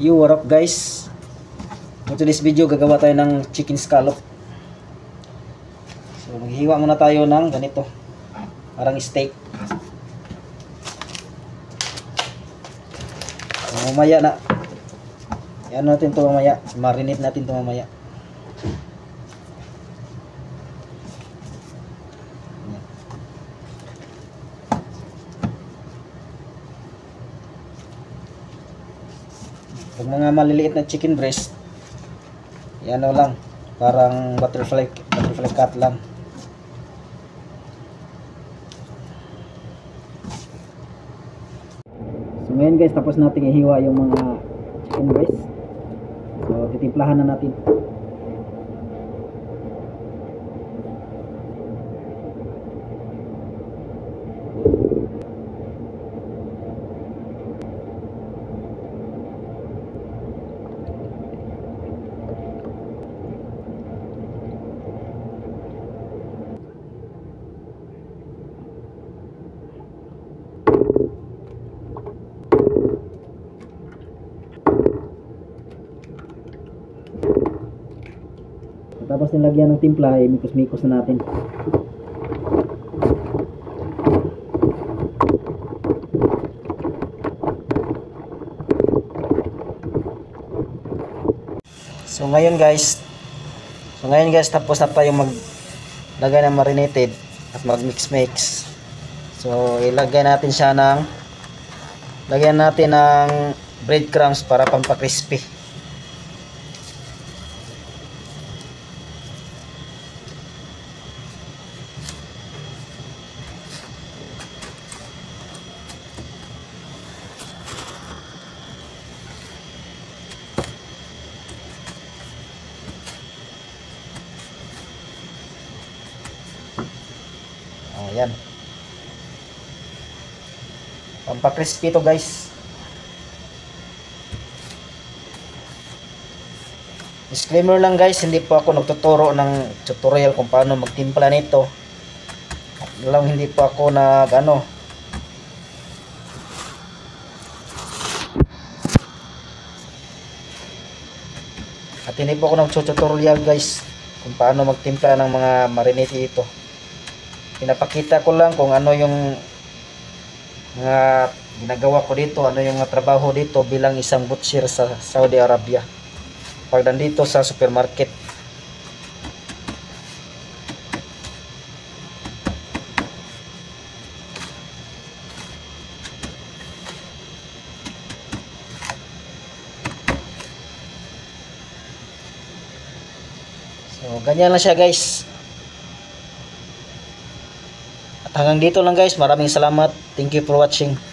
Yo, what up guys? For today's video, gagawa tayo ng chicken scallop. So, maghihiwa muna tayo ng ganito. Parang steak. So, mamaya na. Yan natin to mamaya. Marinate natin to mamaya. Pag mga maliliit na chicken breast, yan o lang, parang butterfly cut lang. So ngayon guys, tapos natin ihiwa yung mga chicken breast. So titimplahan na natin. Tapos nilagyan ng timpla, mikos-mikos na natin. So ngayon guys, tapos na tayo maglagay ng marinated at mag-mix. So ilagay natin siya lagyan natin ng breadcrumbs para pampakrispy. Ayan. Pampakrispy to guys. Disclaimer lang guys, hindi po ako nagtuturo ng tutorial kung paano magtimpla nito. At hindi po ako At hindi po ako nagtututorial guys kung paano magtimpla ng mga marinade ito. Pinapakita ko lang kung ano yung mga ginagawa ko dito, ano yung mga trabaho dito bilang isang butcher sa Saudi Arabia pag nandito sa supermarket. So ganyan lang siya guys. Hanggang dito lang guys. Maraming salamat. Thank you for watching.